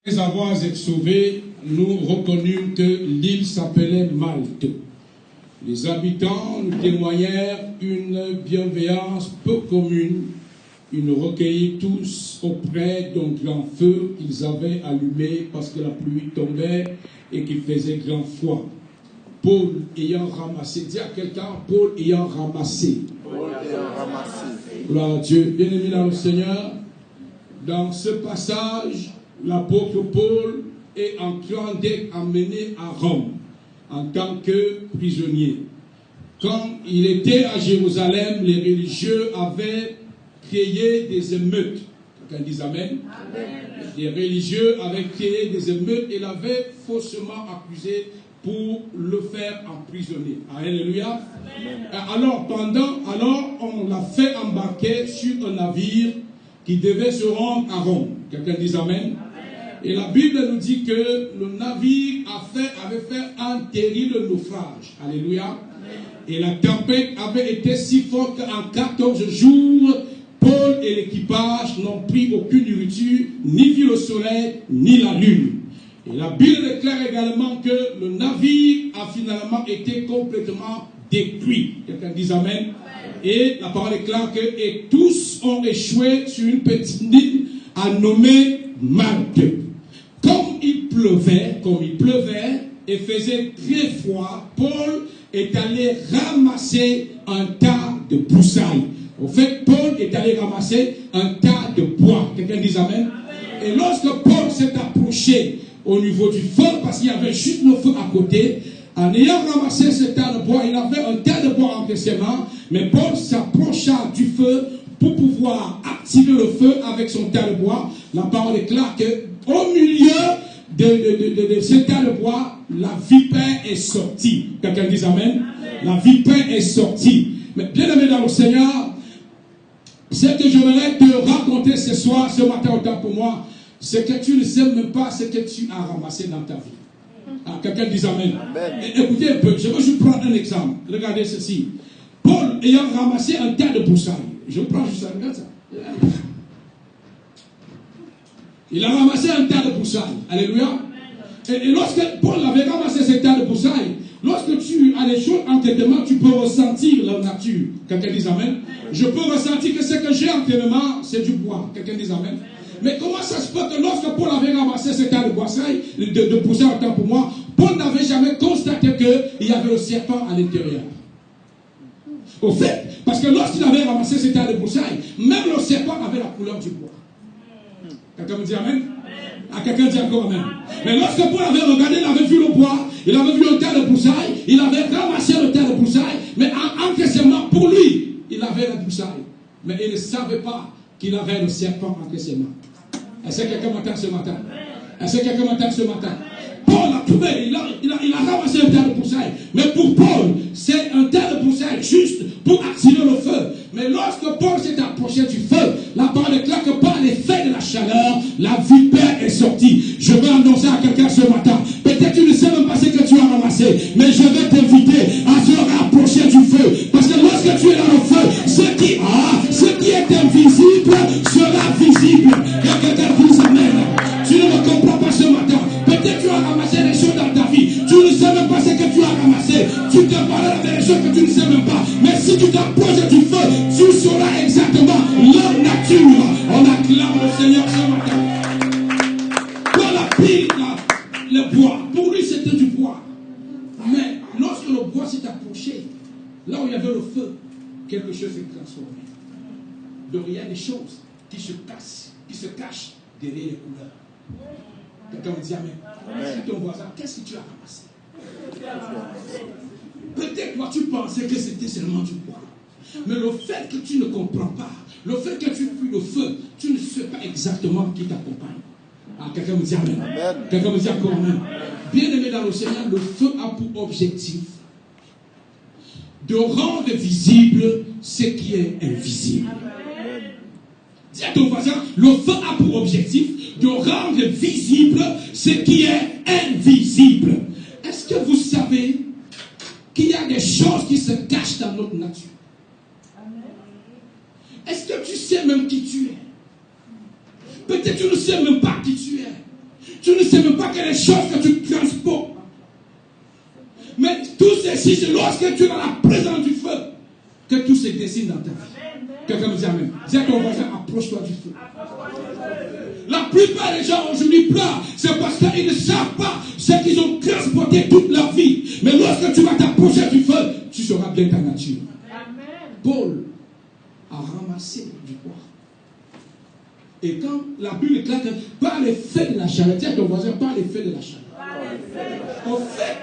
Après avoir été sauvés, nous reconnûmes que l'île s'appelait Malte. Les habitants nous témoignèrent une bienveillance peu commune. Ils nous recueillirent tous auprès d'un grand feu qu'ils avaient allumé parce que la pluie tombait et qu'il faisait grand froid. Paul ayant ramassé, dis à quelqu'un, Paul ayant ramassé. Paul ayant ramassé. Gloire à Dieu. Bien-aimé dans le Seigneur, dans ce passage, l'apôtre Paul est en train d'être amené à Rome en tant que prisonnier. Quand il était à Jérusalem, les religieux avaient créé des émeutes. Quelqu'un dit Amen. Amen. Les religieux avaient créé des émeutes et l'avaient faussement accusé pour le faire emprisonner. Alléluia. Alors on l'a fait embarquer sur un navire qui devait se rendre à Rome. Quelqu'un dit Amen. Et la Bible nous dit que le navire avait fait un terrible naufrage. Alléluia. Et la tempête avait été si forte qu'en 14 jours, Paul et l'équipage n'ont pris aucune nourriture, ni vu le soleil, ni la lune. Et la Bible déclare également que le navire a finalement été complètement détruit. Quelqu'un dit Amen. Et la parole déclare que et tous ont échoué sur une petite île à nommer Malte. Comme il pleuvait, et faisait très froid, Paul est allé ramasser un tas de broussailles. Au fait, Paul est allé ramasser un tas de bois. Quelqu'un dit Amen. Et lorsque Paul s'est approché au niveau du feu, parce qu'il y avait juste le feu à côté, en ayant ramassé ce tas de bois, il avait un tas de bois entre ses mains, mais Paul s'approcha du feu pour pouvoir activer le feu avec son tas de bois. La parole déclare qu'au milieu de ce tas de bois, la vipère est sortie. Quelqu'un dit Amen. La vipère est sortie. Mais bien aimé dans le Seigneur, ce que j'aimerais te raconter ce soir, ce matin au temps pour moi, c'est que tu ne sais même pas ce que tu as ramassé dans ta vie. Ah, quelqu'un dit Amen. Écoutez un peu, je veux juste prendre un exemple. Regardez ceci. Paul ayant ramassé un tas de broussailles. Je prends juste ça, regarde ça. Il a ramassé un tas de broussailles. Alléluia. Et lorsque Paul avait ramassé ce tas de broussailles, lorsque tu as les choses entre tes mains, tu peux ressentir la nature. Quelqu'un dit Amen. Je peux ressentir que ce que j'ai entre mes mains, c'est du bois. Quelqu'un dit Amen. Mais comment ça se peut que lorsque Paul avait ramassé ce tas de broussailles, de broussailles autant pour moi, Paul n'avait jamais constaté qu'il y avait le serpent à l'intérieur. Au fait, parce que lorsqu'il avait ramassé ce tas de broussailles, même le serpent avait la couleur du bois. Quelqu'un me dit Amen? Ah, quelqu'un dit encore Amen. Mais lorsque Paul avait regardé, il avait vu le bois, il avait vu le tas de broussailles, il avait ramassé le tas de broussailles, mais entre ses mains, pour lui, il avait la broussaille. Mais il ne savait pas qu'il avait le serpent entre ses mains. Est-ce que quelqu'un m'entend ce matin? Est-ce que quelqu'un m'entend ce matin? Paul a trouvé, il a ramassé un tas de broussailles. Mais pour Paul, c'est un tas de broussailles juste pour activer le feu. Mais lorsque Paul s'est approché du feu, la parole déclare que par l'effet de la chaleur, la vipère est sortie. Je vais annoncer à quelqu'un ce matin. Peut-être tu ne sais même pas ce que tu as ramassé, mais je vais t'inviter à se rapprocher du feu. Parce que lorsque tu es dans le feu, ce qui est invisible sera visible. Et quelqu'un dit Amen. Tu ne me comprends pas ce matin. Peut-être tu as ramassé des choses dans ta vie. Tu ne sais même pas ce que tu as ramassé. Tu te parles des choses que tu ne sais même pas. Mais si tu t'approches du feu, tu sauras exactement leur nature. On acclame le Seigneur ce matin. Paul a pris le bois. Pour lui, c'était du bois. Mais lorsque le bois s'est approché, là où il y avait le feu, quelque chose s'est transformé. Donc il y a des choses qui se cachent derrière les couleurs. Quelqu'un me dit Amen. Si ton voisin, qu'est-ce que tu as ramassé? Peut-être toi tu pensais que c'était seulement du bois. Mais le fait que tu ne comprends pas, le fait que tu fuis le feu, tu ne sais pas exactement qui t'accompagne. Ah, quelqu'un me dit Amen. Quelqu'un me dit encore Amen. Bien aimé dans le Seigneur, le feu a pour objectif de rendre visible ce qui est invisible. Dis à ton voisin, le feu a pour objectif de rendre visible ce qui est invisible. Est-ce que vous savez qu'il y a des choses qui se cachent dans notre nature? Est-ce que tu sais même qui tu es? Peut-être tu ne sais même pas qui tu es. Tu ne sais même pas quelles choses que tu transportes. Mais tout ceci, c'est lorsque tu es dans la présence du feu que tout se dessine dans ta vie. Quelqu'un me dit amen. Dis à ton voisin, approche-toi du feu. La plupart des gens aujourd'hui pleurent, c'est parce qu'ils ne savent pas ce qu'ils ont transporté toute leur vie. Mais lorsque tu vas t'approcher du feu, tu seras bien ta nature. Paul a ramassé du bois. Et quand la Bible déclare que par l'effet de la chaleur, dis à ton voisin, par l'effet de la chaleur. En fait,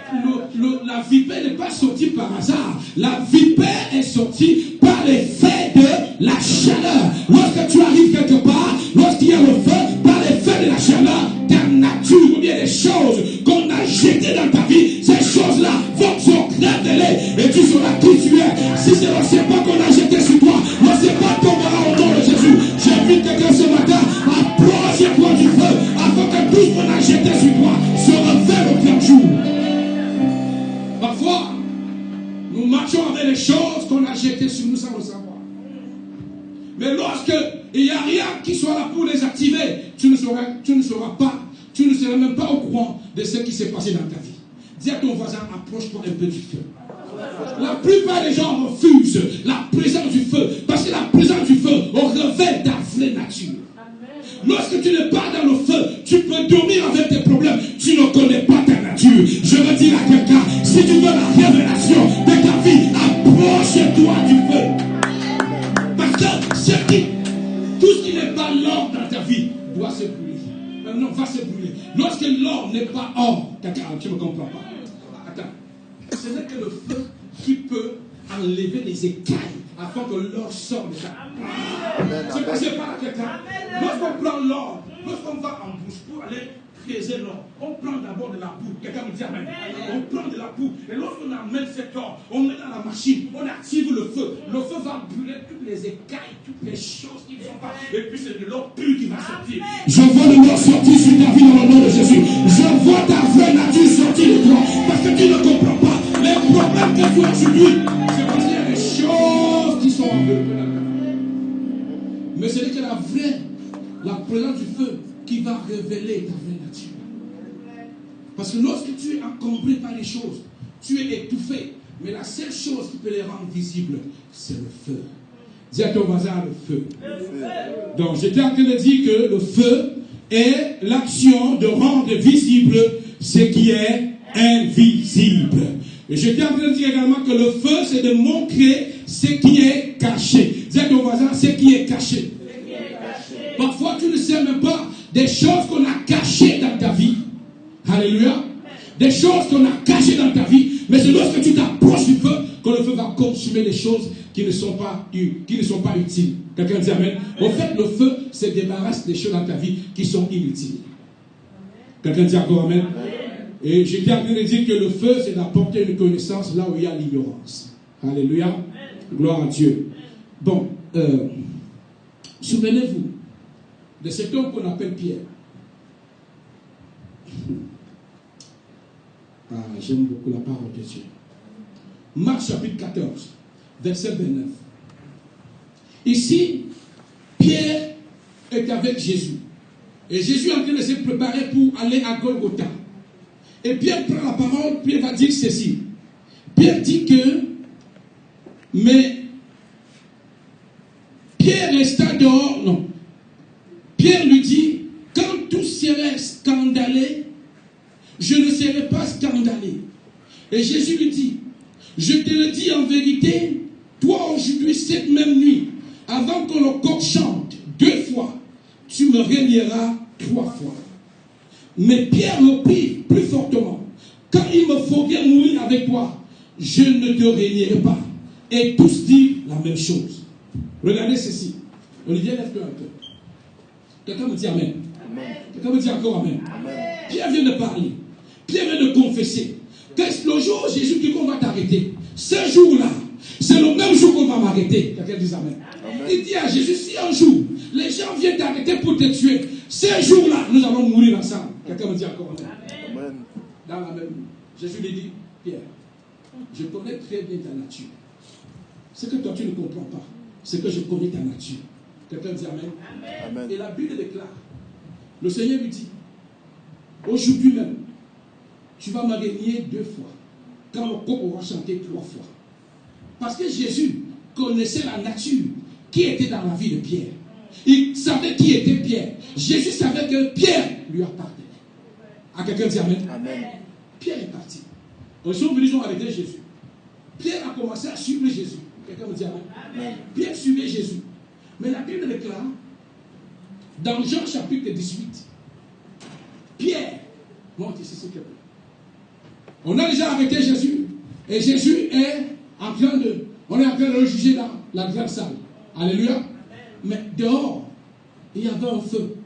la vipère n'est pas sortie par hasard. La vipère est sortie par l'effet de la chaleur. Lorsque tu arrives quelque part, lorsqu'il y a le feu, par l'effet de la chaleur, ta nature ou bien les choses qu'on a jetées dans ta vie, ces choses-là vont se révéler et tu sauras qui tu es. Si c'est l'ancien pas qu'on a jeté sur toi, l'ancien pas tombera au nom de Jésus. J'invite quelqu'un ce matin à approcher-toi du feu afin que tout ce qu'on a jeté sur toi se révèle au plein jour. Parfois, nous marchons avec les choses qu'on a jetées sur nous sans le savoir. Mais lorsque il n'y a rien qui soit là pour les activer, tu ne seras même pas au courant de ce qui s'est passé dans ta vie. Dis à ton voisin, approche-toi un peu du feu. La plupart des gens refusent la présence du feu, parce que la présence du feu révèle ta vraie nature. Lorsque tu n'es pas dans le feu, tu peux dormir avec tes problèmes. Tu ne connais pas ta nature. Je veux dire à quelqu'un, si tu veux la révélation de ta vie, approche-toi du feu. Parce que tout ce qui n'est pas l'or dans ta vie doit se brûler. Non, va se brûler. Lorsque l'or n'est pas or, tu ne me comprends pas. Attends. Ce n'est que le feu qui peut enlever les écailles afin que l'or sorte de ta vie. C'est passé par quelqu'un. Lorsqu'on prend l'or, lorsqu'on va en bouche pour aller creuser l'or, on prend d'abord de la boue. Quelqu'un me dit amen. On prend de la boue. Et lorsqu'on amène cet or, on met dans la machine, on active le feu. Le feu va brûler toutes les écailles, toutes les choses qui ne sont pas. Et puis c'est de l'or pur qui va sortir. Je vois de l'or sortir sur ta vie dans le nom de Jésus. Je vois ta vraie nature sortir de toi. Parce que tu ne comprends pas les problèmes que tu as aujourd'hui. C'est parce qu'il y a des choses qui sont enveloppées dans ta vie. Mais ce n'est que la présence du feu qui va révéler ta vraie nature. Parce que lorsque tu es encombré par les choses, tu es étouffé. Mais la seule chose qui peut les rendre visibles, c'est le feu. Dis à ton voisin, le feu. Donc j'étais en train de dire que le feu est l'action de rendre visible ce qui est invisible. Et j'étais en train de dire également que le feu, c'est de montrer ce qui est caché. Dis à ton voisin, ce qui est caché. Parfois, tu ne sais même pas des choses qu'on a cachées dans ta vie. Alléluia. Des choses qu'on a cachées dans ta vie. Mais c'est lorsque tu t'approches du feu que le feu va consumer les choses qui ne sont pas utiles. Quelqu'un dit amen. En fait, le feu se débarrasse des choses dans ta vie qui sont inutiles. Quelqu'un dit encore amen. Et j'étais en train de dire que le feu, c'est d'apporter une connaissance là où il y a l'ignorance. Alléluia. Gloire à Dieu. Bon, souvenez-vous de cet homme qu'on appelle Pierre. J'aime beaucoup la parole de Dieu. Marc chapitre 14, verset 29. Ici, Pierre est avec Jésus. Et Jésus est en train de se préparer pour aller à Golgotha. Et Pierre prend la parole, Pierre va dire ceci. Pierre dit que, mais Pierre resta dehors, non. Pierre lui dit, quand tous seraient scandalés, je ne serai pas scandalé. Et Jésus lui dit, je te le dis en vérité, toi aujourd'hui, cette même nuit, avant que le coq chante 2 fois, tu me régneras 3 fois. Mais Pierre reprit plus fortement, quand il me faut bien mourir avec toi, je ne te régnerai pas. Et tous disent la même chose. Regardez ceci. Olivier, lève-toi un peu. Quelqu'un me dit amen. Quelqu'un me dit encore amen. Pierre vient de parler. Pierre vient de confesser. Que le jour où Jésus dit qu'on va t'arrêter, ce jour-là, c'est le même jour qu'on va m'arrêter. Quelqu'un dit amen. Il dit à Jésus, si un jour, les gens viennent t'arrêter pour te tuer, ce jour-là, nous allons mourir ensemble. Quelqu'un me dit encore amen. Dans la même nuit, Jésus lui dit, Pierre, je connais très bien ta nature. Ce que toi tu ne comprends pas, c'est que je connais ta nature. Quelqu'un dit amen. Amen. Et la Bible déclare, le Seigneur lui dit, Aujourd'hui même, tu vas m'agréer 2 fois. Quand le corps aura chanté 3 fois. Parce que Jésus connaissait la nature qui était dans la vie de Pierre. Il savait qui était Pierre. Jésus savait que Pierre lui appartenait. À quelqu'un dit Amen. Amen. Pierre est parti. Ils sont venus, ils ont arrêté Jésus. Pierre a commencé à suivre Jésus. Quelqu'un me dit Amen. Amen. Pierre suivait Jésus. Mais la Bible déclare, dans Jean chapitre 18, Pierre, monte ici s'il te plaît. On a déjà arrêté Jésus. Et Jésus est en train de, on est en train de le juger dans la grande salle. Alléluia. Mais dehors, il y avait un feu.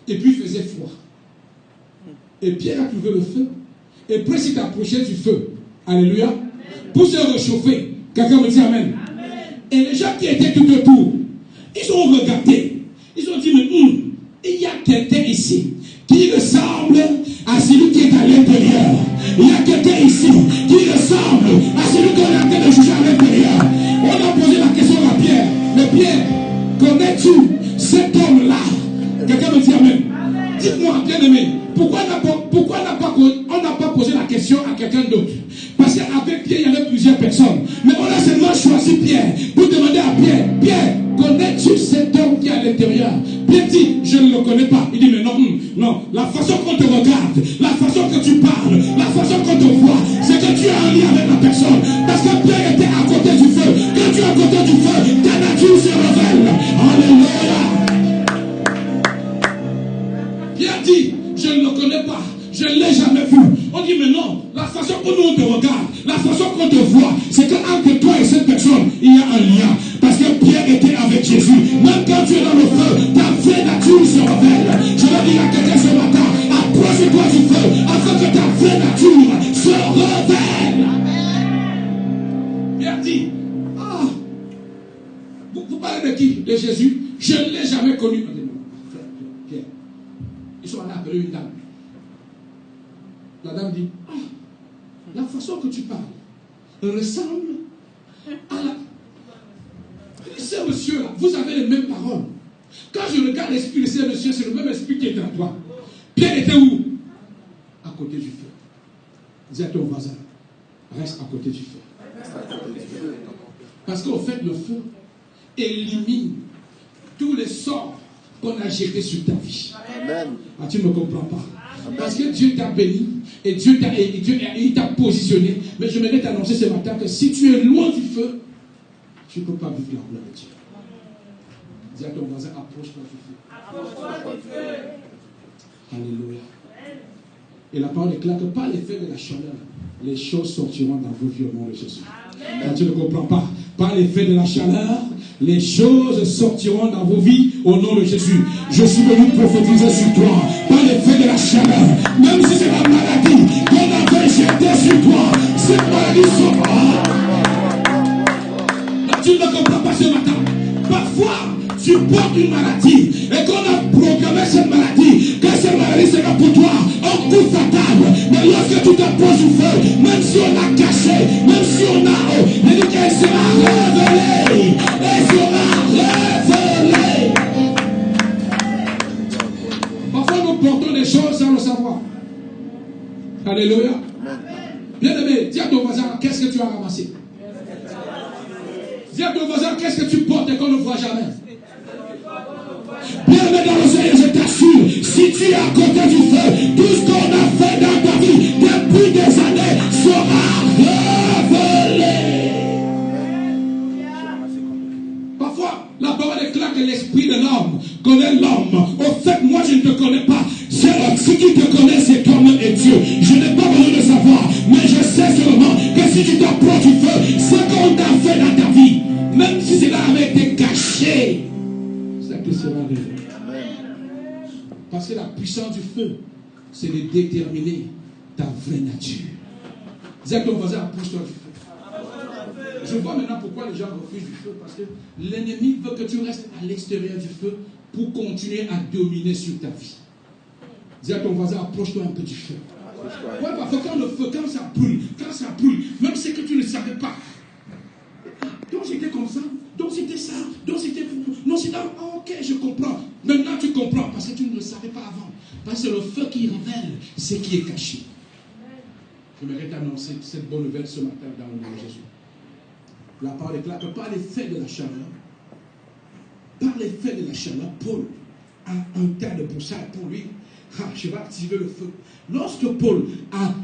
Et puis il faisait froid. Et Pierre a trouvé le feu. Et puis il s'est approché du feu. Alléluia. Pour se réchauffer. Quelqu'un me dit Amen. Et les gens qui étaient tout autour, ils ont regardé. Ils ont dit, mais il y a quelqu'un ici qui ressemble à celui qui est à l'intérieur. Il y a quelqu'un ici qui ressemble à celui qu'on est en train de juger à l'intérieur. On a posé la question à Pierre. Mais Pierre, connais-tu cet homme-là? Quelqu'un me dit Amen. Dites-moi, bien aimé, pourquoi on n'a pas posé la question à quelqu'un d'autre? Parce qu'avec Pierre, il y avait plusieurs personnes. Mais on a seulement choisi Pierre pour demander à Pierre, Pierre, connais-tu cet homme qui est à l'intérieur? Pierre dit, je ne le connais pas. Il dit, mais non, non. La façon qu'on te regarde, la façon que tu parles, la façon qu'on te voit, c'est que tu es en lien avec la personne. Parce que Pierre était à côté du feu. Quand tu es à côté du feu, ta nature se révèle. Alléluia. Pierre dit, je ne le connais pas. Je ne l'ai jamais vu. On dit, mais non, la façon que nous on te regarde, la façon qu'on te voit, c'est qu'entre toi et cette personne, il y a un lien. Parce que Pierre était avec Jésus. Même quand tu es dans le feu, ta vraie nature se révèle. Je veux dire à quelqu'un ce matin, approche-toi du feu, afin que ta vraie nature se révèle. Pierre dit, vous parlez de qui? De Jésus. Je ne l'ai jamais connu. Pierre, ils sont allés appeler une dame. La dame dit, la façon que tu parles ressemble à la... Ce monsieur-là, vous avez les mêmes paroles. Quand je regarde l'esprit de ce monsieur, c'est le même esprit qui est en toi. Pierre était où? À côté du feu. Dis à ton voisin, reste à côté du feu. Parce qu'au fait, le feu élimine tous les sorts qu'on a jetés sur ta vie. Amen. Tu ne me comprends pas? Parce que Dieu t'a béni et Dieu t'a positionné. Mais je voudrais t'annoncer ce matin que si tu es loin du feu, tu ne peux pas vivre la gloire de Dieu. Dis à ton voisin, approche-toi du feu. Approche-toi du feu. Alléluia. Et la parole est claire que par l'effet de la chaleur, les choses sortiront dans vos vies au nom de Jésus. Quand tu ne comprends pas, par l'effet de la chaleur, les choses sortiront dans vos vies au nom de Jésus. Je suis venu prophétiser sur toi par l'effet de la chaleur. Même si c'est la maladie qu'on avait jetée sur toi, cette maladie sera. Tu ne comprends pas ce matin. Parfois, tu portes une maladie et qu'on a programmé cette maladie, que cette maladie sera pour toi un coup fatal. Mais lorsque tu t'approches du feu, même si on a caché, même si on a, il dit qu'elle sera révélée. Elle sera révélée. Parfois, nous portons des choses sans le savoir. Alléluia. Bien aimé, dis à ton voisin, qu'est-ce que tu as ramassé? Dis à ton voisin, qu'est-ce que tu portes et qu'on ne voit jamais? Bien-aimé dans le Seigneur, je t'assure, si tu es à côté du feu, tout ce qu'on a fait dans ta vie depuis des années sera révélé. Parfois, la parole est claire que l'esprit de l'homme connaît l'homme. Au fait, moi je ne te connais pas. Ce qui te connaît, c'est toi-même et Dieu. Je n'ai pas besoin de savoir, mais je sais seulement que si tu t'approches du feu, ce qu'on t'a fait dans ta vie, même si cela avait été caché, ça te sera révélé. Parce que la puissance du feu, c'est de déterminer ta vraie nature. Dis à ton voisin, approche-toi du feu. Je vois maintenant pourquoi les gens refusent du feu. Parce que l'ennemi veut que tu restes à l'extérieur du feu pour continuer à dominer sur ta vie. Dis à ton voisin, approche-toi un peu du feu. Ouais, parce que quand le feu, quand ça brûle, même ce que tu ne savais pas. Donc j'étais comme ça, donc c'était ça. Donc c'était pour... Non, c'est là. Oh, ok, je comprends. Maintenant, tu comprends parce que tu ne le savais pas avant. Parce que le feu qui révèle ce qui est caché. J'aimerais t'annoncer cette bonne nouvelle ce matin dans le nom de Jésus. La parole est claire que par l'effet de la chaleur, Paul a un tas de broussailles pour lui. Ah, je vais activer le feu. Lorsque Paul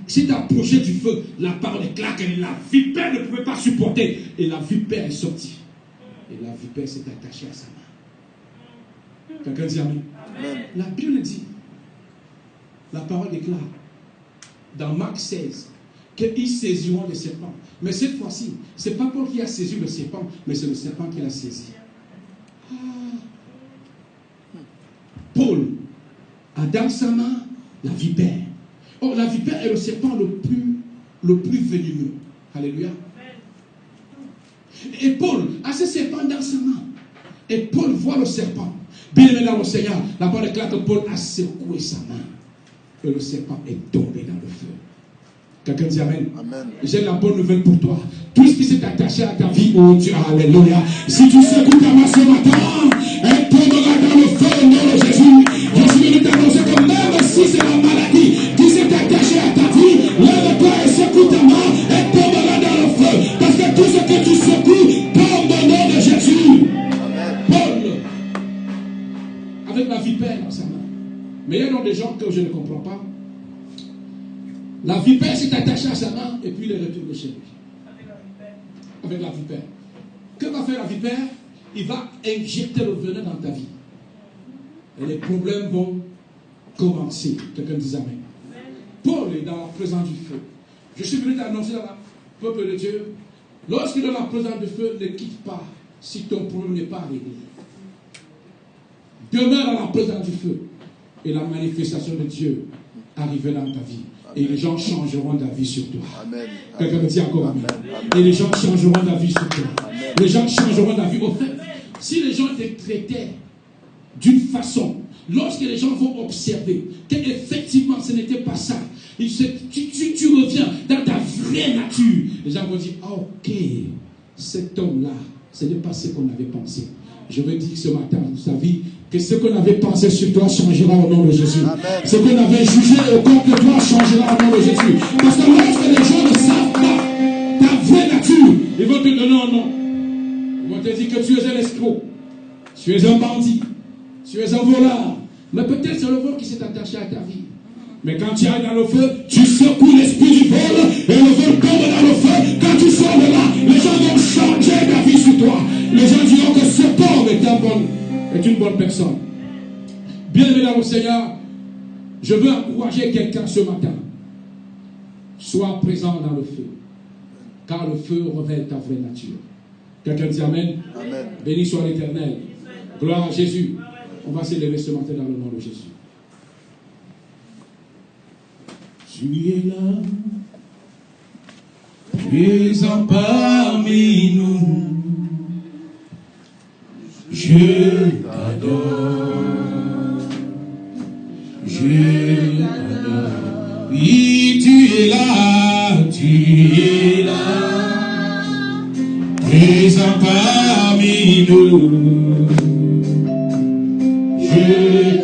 s'est approché du feu, la parole est claire que la vipère ne pouvait pas supporter. Et la vipère est sortie. Et la vipère s'est attachée à sa main. Quelqu'un dit amen. Amen. La Bible dit, la parole est claire, dans Marc 16, qu'ils saisiront les serpents. Mais cette fois-ci, ce n'est pas Paul qui a saisi le serpent, mais c'est le serpent qui l'a saisi. Paul a dans sa main la vipère. Or, la vipère est le serpent le plus venimeux. Alléluia. Et Paul a ce serpent dans sa main. Et Paul voit le serpent. Bien aimé dans le Seigneur, la parole est claire que Paul a secoué sa main. Et le serpent est tombé dans le feu. Quelqu'un dit amen. Amen. J'ai la bonne nouvelle pour toi. Tout ce qui s'est attaché à ta vie, oh Dieu, alléluia. Si tu secoues ta main ce matin, elle tombera dans le feu au nom de Jésus. Je suis venu t'annoncer que même si c'est la maladie qui s'est attachée à ta vie, lève-toi et secoue ta main, elle tombera dans le feu. Parce que tout ce que tu secoues tombe au nom de Jésus. Amen. Paul, avec la vipère dans sa main. Mais il y a des gens que je ne comprends pas. La vipère s'est attachée à sa main et puis il est retourné chez lui. Avec la vipère. Que va faire la vipère? Il va injecter le venin dans ta vie. Et les problèmes vont commencer. Quelqu'un dit amen. Paul est dans la présence du feu. Je suis venu t'annoncer dans le peuple de Dieu. Lorsqu'il est dans la présence du feu, ne quitte pas si ton problème n'est pas réglé. Demeure dans la présence du feu. Et la manifestation de Dieu arrivera dans ta vie. Et les gens changeront d'avis sur toi. Quelqu'un me dit encore amen. Et les gens changeront d'avis sur toi. Amen. Les gens changeront d'avis. Au fait, si les gens te traitaient d'une façon, lorsque les gens vont observer qu'effectivement ce n'était pas ça, tu reviens dans ta vraie nature, les gens vont dire, ah, ok, cet homme-là, ce n'est pas ce qu'on avait pensé. Je veux dire ce matin dans ta vie, que ce qu'on avait pensé sur toi changera au nom de Jésus. Amen. Ce qu'on avait jugé au contre toi changera au nom de Jésus. Parce que lorsque les gens ne savent pas ta vraie nature, ils vont te donner un nom. Ils vont te dire que tu es un escroc, tu es un bandit, tu es un voleur. Mais peut-être c'est le vol qui s'est attaché à ta vie. Mais quand tu es dans le feu, tu secoues l'esprit du vol et le vol tombe dans le feu. Quand tu sors de là, les gens vont changer d'avis sur toi. Les gens diront que ce pauvre est une bonne personne. Bien-aimé dans le Seigneur, je veux encourager quelqu'un ce matin. Sois présent dans le feu. Car le feu révèle ta vraie nature. Quelqu'un dit amen. Amen. Béni soit l'Éternel. Gloire à Jésus. On va s'élever ce matin dans le nom de Jésus. Tu es là, présent parmi nous. Je t'adore, je t'adore. Oui, tu es là, présent parmi nous. Je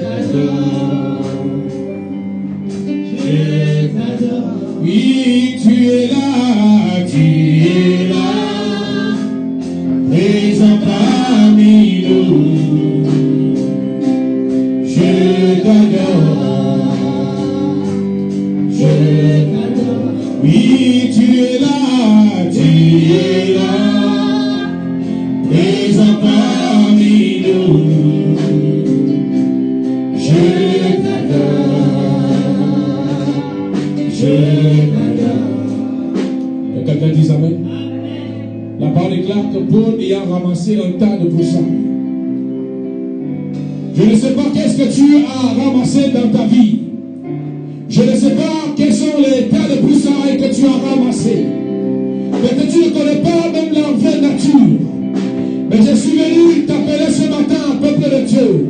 t'adore, je t'adore. Oui, tu es là, présent parmi nous. Je t'adore, je t'adore. Oui, tu es là, présent parmi nous. Je t'adore, je t'adore. Et quelqu'un dit amen. La parole est claire que Paul y a ramassé un tas de broussailles. Je ne sais pas qu'est-ce que tu as ramassé dans ta vie. Je ne sais pas quels sont les tas de broussailles que tu as ramassés. Peut-être tu ne connais pas même la vraie nature. Mais je suis venu t'appeler ce matin, peuple de Dieu,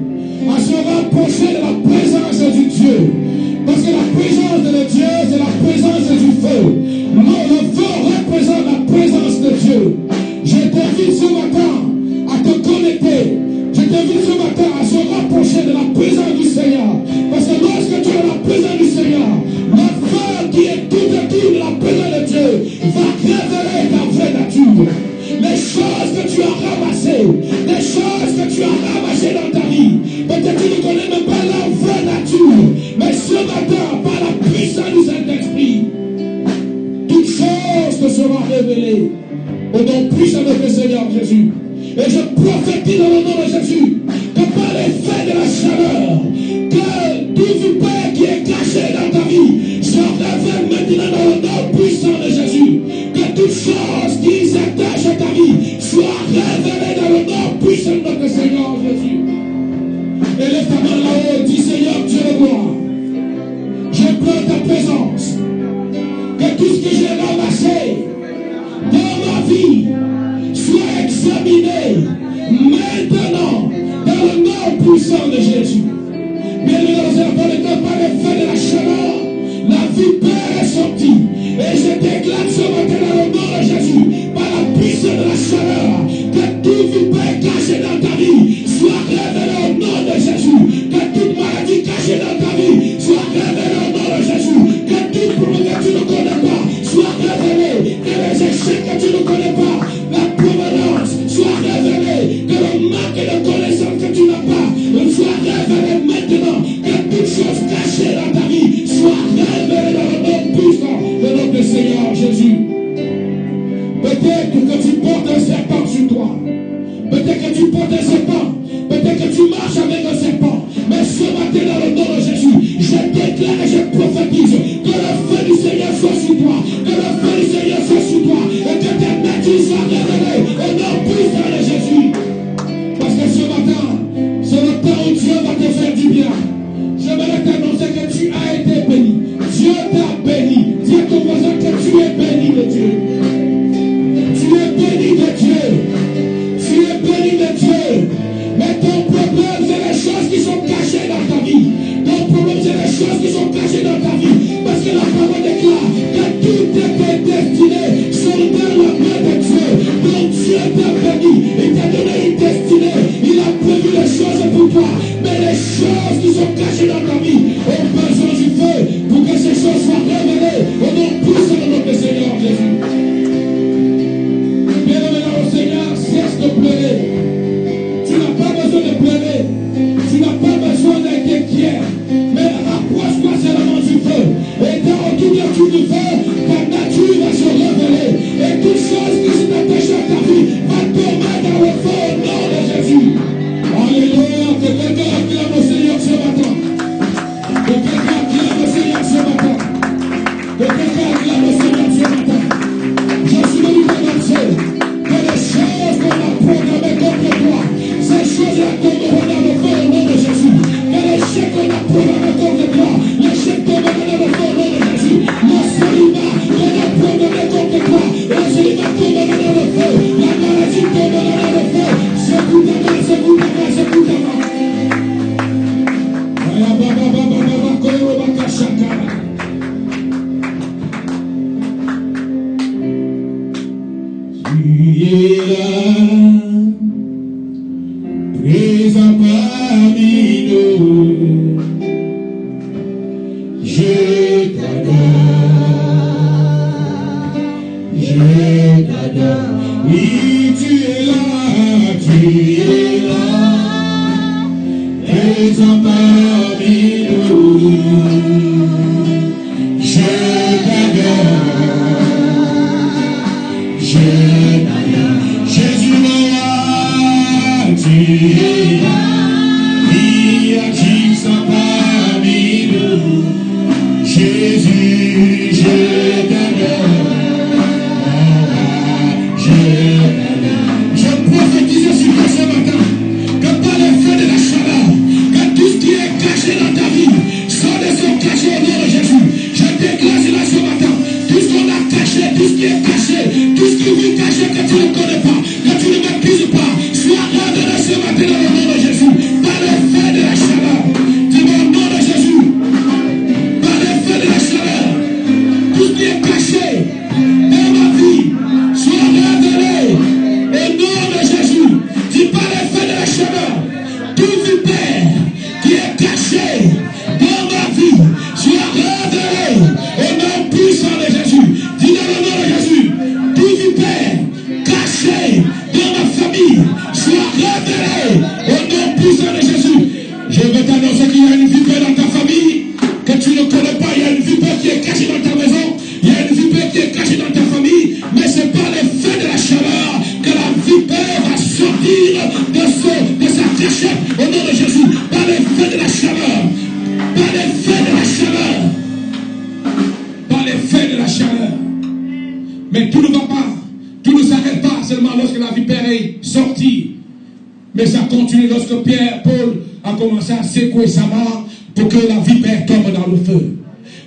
à se rapprocher de la présence du Dieu. Parce que la présence de Dieu, c'est la présence du feu. Le feu représente la présence de Dieu. Je t'invite ce matin as ramassé dans ta vie. Peut-être que tu ne connais même pas la vraie nature. Mais ce matin, par la puissance du Saint-Esprit, toute chose te sera révélée au nom puissant de notre Seigneur Jésus. Et je prophétise dans le nom de Jésus que par l'effet de la chaleur, que tout vipère qui est caché dans ta vie soit révélé maintenant dans le nom puissant de Jésus. Que toute chose qui s'attache à ta vie soit révélée dans le nom puissant de notre Seigneur Jésus. Et lève ta main là-haut, dis Seigneur Dieu de gloire, je prends ta présence. Que tout ce que j'ai ramassé dans ma vie soit examiné maintenant dans le nom puissant de Jésus. Bien dans le temps, par l'effet de la chaleur, la vipère est sortie. Et je déclare ce matin dans le nom de Jésus, par la puissance de la chaleur, que tout vipère caché dans ta vie soit révélé au nom de Jésus. Que toute maladie cachée dans ta vie soit révélée au nom de Jésus. Que tout problème que tu ne connais pas soit révélé. Que les échecs que tu ne connais pas, la provenance soit révélée. Que le manque de connaissance que tu n'as pas soit révélé maintenant. Que toute chose cachée dans ta vie soit révélée dans le nom puissant de notre Seigneur Jésus. Peut-être que tu portes un serpent sur toi. Peut-être que tu portes un serpent. Peut-être que tu marches avec un serpent. Mais ce matin dans le nom de Jésus, je déclare et je prophétise que le feu du Seigneur soit sur toi. Que le feu du Seigneur soit sur toi. Et que ta nature soit révélée au nom puissant de Jésus. Parce que ce matin, c'est le temps où Dieu va te faire du bien. J'aimerais t'annoncer que tu as été béni. Dieu t'a béni. Dis à ton voisin que tu es béni de Dieu. Tu es béni de Dieu. Tu es béni de Dieu. Mais ton problème, c'est les choses qui sont cachées dans ta vie. Ton problème, c'est les choses qui sont cachées dans ta vie. Parce que la parole déclare que tout était destiné sur la main de Dieu. Donc Dieu t'a béni. Il t'a donné une destinée. Il a prévu les choses pour toi. Mais les choses qui sont cachées dans ta vie ont besoin du feu pour que ces choses soient révélées au nom puissant de notre Seigneur Jésus. Bien-aimé dans le Seigneur, cesse de pleurer. Tu n'as pas besoin de pleurer. Tu n'as pas besoin d'être inquiet. Mais rapproche-toi seulement du feu. Et dans retour du feu, ta nature va se révéler. Et toute chose qui s'attache à ta vie va tomber dans le feu au nom de Jésus. Alléluia. Que quelqu'un acclame le Seigneur ce matin. Que quelqu'un acclame le Seigneur ce matin. Que quelqu'un acclame le Seigneur ce matin. Je suis venu t'annoncer que les choses qu'on a programmées contre toi, ces choses-là tomberont dans le feu au nom de Jésus. Que les chèques qu'on a programmés contre toi, les chèques tomberont dans le feu au nom de Jésus. Le célibat qu'on a programmé contre toi, le célibat tombera dans le feu. La maladie tombera dans le feu. Secoue ta main, secoue ta main, secoue ta main. Tu es là, présent parmi nous. Je t'adore, oui, tu es là, présent parmi nous. Je t'adore, Jésus mon roi, tu es là, il agit parmi nous. Jésus, je t'adore. Je prophétise sur toi ce matin que par l'effet de la chaleur, que tout ce qui est caché dans ta vie soit caché au nom de Jésus. Je déclare cela ce matin. Tout ce qu'on a caché, tout ce qui est caché, tout ce qui est caché que tu ne connais pas, que tu ne maîtrises pas, soit révélé ce matin dans le nom de Jésus. Par l'effet de la chaleur, dis-moi au nom de Jésus. Par l'effet de la chaleur, tout ce qui est caché dans ma vie soit révélé au nom de Jésus. Dis par l'effet de la chaleur, tout vipère qui est caché dans ma vie soit révélé au nom puissant de Jésus. Dis dans le nom de Jésus, tout vipère caché qui est caché dans ta maison, il y a une vipère qui est cachée dans ta famille, mais c'est par le feu de la chaleur que la vipère va sortir de sa cachette au nom de Jésus. Par le feu de la chaleur. Par le feu de la chaleur. Par le feu de la chaleur. Mais tout ne va pas. Tout ne s'arrête pas seulement lorsque la vipère est sortie. Mais ça continue lorsque Paul a commencé à secouer sa main pour que la vipère tombe dans le feu.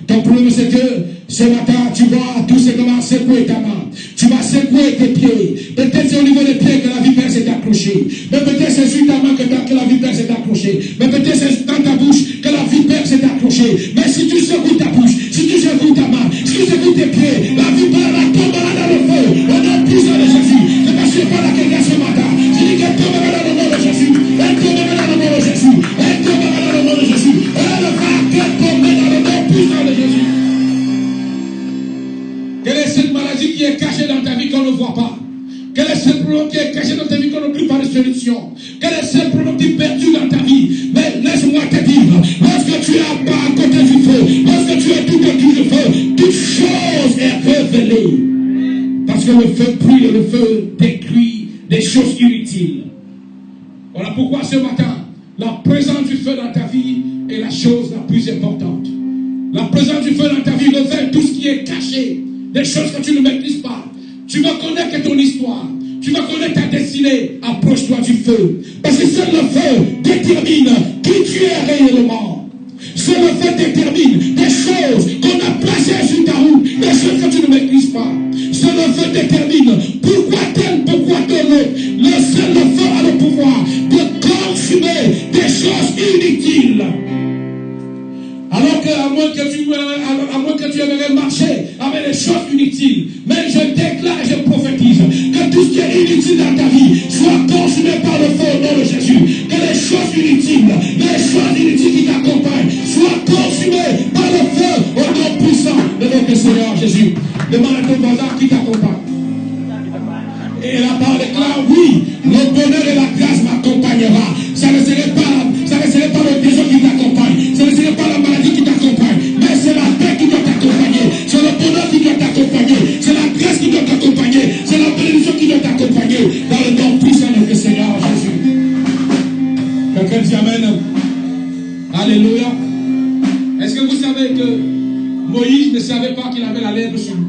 Ton problème, c'est que ce matin, tu vas tout simplement secouer ta main. Tu vas secouer tes pieds. Peut-être c'est au niveau des pieds que la vipère s'est accrochée. Mais peut-être c'est sur ta main que la vipère s'est accrochée. Mais peut-être c'est dans ta bouche que la vipère s'est accrochée. Mais si tu secoues ta bouche, si tu secoues ta main, si tu secoues tes pieds, la vipère va tomber dans le feu. Au nom puissant de Jésus. Je ne passe pas la quelqu'un ce matin. Je dis qu'elle tombera dans le nom de Jésus. Elle tombera dans le nom de Jésus. Elle tombera dans le nom de Jésus. Elle va tomber dans le nom puissant de Jésus. Quelle est cette maladie qui est cachée dans ta vie qu'on ne voit pas? Quel est ce problème qui est caché dans ta vie qu'on ne trouve pas de solution? Quel est ce problème qui est perdu dans ta vie? Mais laisse-moi te dire, lorsque tu es pas à côté du feu, lorsque tu es tout autour du feu, toute chose est révélée. Parce que le feu brûle et le feu détruit des choses inutiles. Voilà pourquoi ce matin, la présence du feu dans ta vie est la chose la plus importante. La présence du feu dans ta vie révèle tout ce qui est caché, des choses que tu ne maîtrises pas. Tu vas connaître ton histoire, tu vas connaître ta destinée. Approche-toi du feu, parce que seul le feu détermine qui tu es réellement. Seul le feu détermine des choses qu'on a placées sur ta route, des choses que tu ne maîtrises pas. Seul le feu détermine pourquoi tel, pourquoi tel autre. Seul le feu a le pouvoir de consumer des choses inutiles. Alors qu'à moins que tu aimerais marcher avec les choses inutiles. Mais je déclare et je prophétise que tout ce qui est inutile dans ta vie soit consumé par le feu au nom de Jésus. Que les choses inutiles qui t'accompagnent soient consumées par le feu au nom puissant de notre Seigneur Jésus. Demande à ton voisin qui t'accompagne. Et la parole déclare, oui, le bonheur et la grâce m'accompagnera. Ça ne serait pas le désordre qui t'accompagne. Ça ne serait pas la maladie qui t'accompagne. Mais c'est la paix qui doit t'accompagner. C'est le bonheur qui doit t'accompagner. C'est la grâce qui doit t'accompagner. C'est la bénédiction qui doit t'accompagner. Dans le nom puissant de notre Seigneur Jésus. Quelqu'un dit Amen. Alléluia. Est-ce que vous savez que Moïse ne savait pas qu'il avait la lèvre sur lui?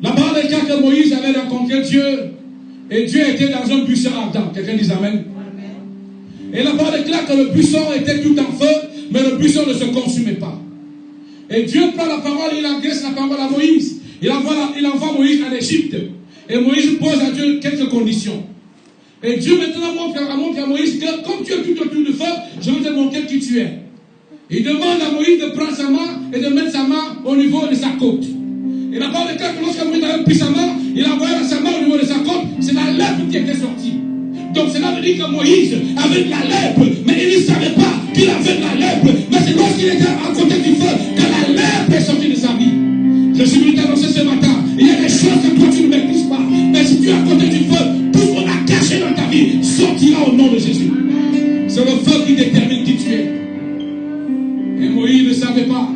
La parole déclare que Moïse avait rencontré Dieu et Dieu était dans un buisson ardent. Quelqu'un dit Amen. Et la parole déclare que le buisson était tout en feu, mais le buisson ne se consumait pas. Et Dieu prend la parole, il adresse la parole à Moïse. Il envoie Moïse en Égypte. Et Moïse pose à Dieu quelques conditions. Et Dieu maintenant montre à Moïse que comme tu es tout autour du feu, je vais te montrer qui tu es. Il demande à Moïse de prendre sa main et de mettre sa main au niveau de sa côte. Et la parole déclare que lorsque Moïse avait pris sa main, il a envoyé sa main au niveau de sa côte, c'est la lèpre qui était sortie. Donc cela veut dire que Moïse avait de la lèpre, mais il ne savait pas qu'il avait de la lèpre. Mais c'est lorsqu'il était à côté du feu que la lèpre est sortie de sa vie. Je suis venu t'annoncer ce matin, il y a des choses que toi tu ne maîtrises pas. Mais si tu es à côté du feu, tout ce qu'on a caché dans ta vie sortira au nom de Jésus. C'est le feu qui détermine qui tu es. Et Moïse ne savait pas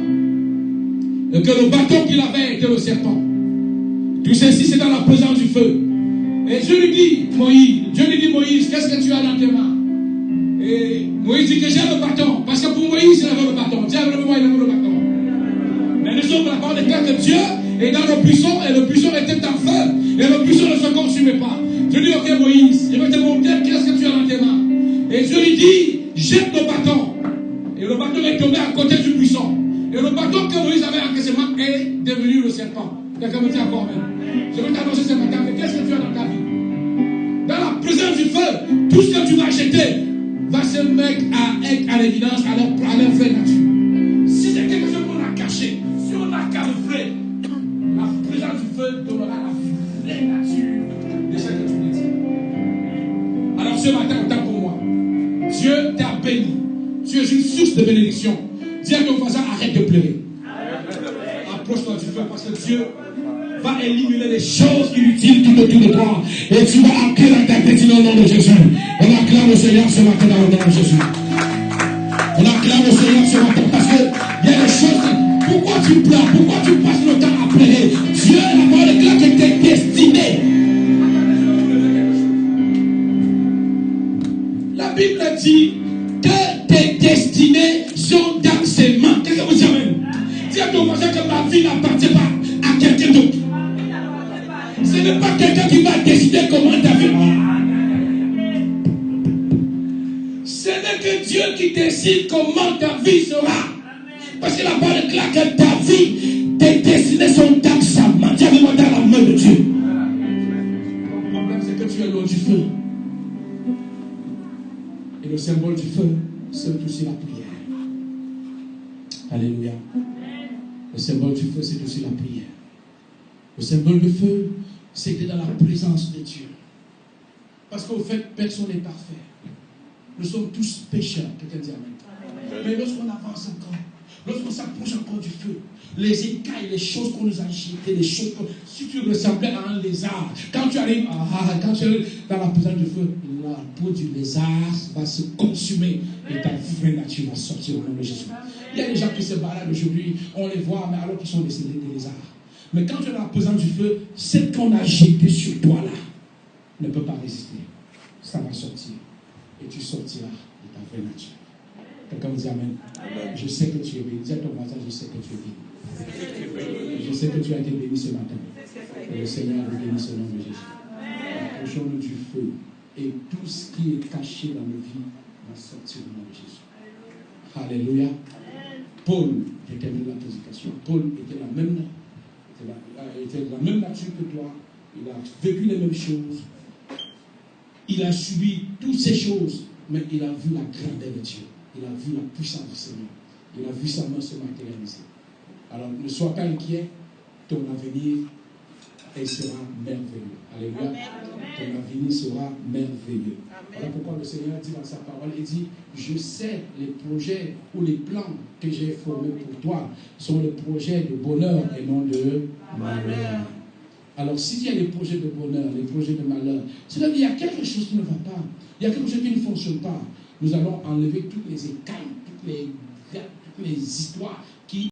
que le bâton qu'il avait était le serpent. Tout ceci, c'est dans la présence du feu. Et Dieu lui dit, Moïse, qu'est-ce que tu as dans tes mains? Et Moïse dit que j'ai le bâton. Parce que pour Moïse, il avait le bâton. Dieu avait le bâton. Mais nous sommes la parole déclare que Dieu est dans le buisson et le buisson était en feu. Et le buisson ne se consumait pas. Je lui dis, ok Moïse, je vais te montrer qu'est-ce que tu as dans tes mains. Et Dieu lui dit, jette le bâton. Et le bâton est tombé à côté du buisson. Et le bâton que Moïse avait entre ses mains est devenu le serpent. Quelqu'un me dit encore même. Je vais t'annoncer ce matin, mais qu'est-ce que tu as dans ta vie? Dans la présence du feu, tout ce que tu vas jeter va se mettre à être à l'évidence à leur vraie nature. Si c'est quelque chose qu'on a caché, si on a camouflé, la présence du feu donnera la vraie nature de ce que tu dis. Alors ce matin, autant pour moi, Dieu t'a béni. Tu es une source de bénédiction. Dis à ton voisin, arrête de pleurer. Approche-toi du feu parce que Dieu va éliminer les choses inutiles tout autour de toi. Et tu vas entrer dans ta destinée au nom de Jésus. On acclame le Seigneur ce matin dans le nom de Jésus. On acclame le Seigneur ce matin parce que à ton voisin que ma vie n'appartient pas à quelqu'un d'autre. Ce n'est pas quelqu'un qui va décider comment ta vie. Ce n'est que Dieu qui décide comment ta vie sera. Parce que la parole déclare que ta vie, tes destinées sont dans sa main. Dieu dans la main de Dieu. Le problème, c'est que tu es loin du feu. Et le symbole du feu, c'est aussi la prière. Alléluia. Le symbole du feu, c'est aussi la prière. Le symbole du feu, c'est que dans la présence de Dieu. Parce qu'au fait, personne n'est parfait. Nous sommes tous pécheurs. Quelqu'un dit amen. Mais lorsqu'on avance encore, lorsqu'on s'approche encore du feu, les écailles, les choses qu'on nous a jetées, les choses que, si tu ressemblais à un lézard, quand tu arrives dans la présence du feu, la peau du lézard va se consumer et ta vraie nature va sortir au nom de Jésus. Il y a des gens qui se baladent aujourd'hui, on les voit, mais alors qu'ils sont décédés des lézards. Mais quand tu es dans la présence du feu, ce qu'on a jeté sur toi là ne peut pas résister. Ça va sortir. Et tu sortiras de ta vraie nature. Quelqu'un me dit amen. Amen. Je sais que tu es béni. Dis à ton voisin, je sais que tu es béni. Je sais que tu as été béni ce matin. Et le Seigneur a béni ce nom de Jésus. Approchons-nous du feu. Et tout ce qui est caché dans nos vies va sortir au nom de Jésus. Alléluia. Paul, je termine la prédication. Paul était de la même nature que toi. Il a vécu les mêmes choses. Il a subi toutes ces choses, mais il a vu la grandeur de Dieu. Il a vu la puissance du Seigneur. Il a vu sa main se matérialiser. Alors, ne sois pas inquiet. Ton avenir sera merveilleux. Alléluia. Ton avenir sera merveilleux. Voilà pourquoi le Seigneur dit dans sa parole, il dit, je sais les projets ou les plans que j'ai formés pour toi sont les projets de bonheur et non de malheur. Alors, s'il y a des projets de bonheur, les projets de malheur, c'est-à-dire qu'il y a quelque chose qui ne va pas, il y a quelque chose qui ne fonctionne pas. Nous allons enlever toutes les écailles, toutes les histoires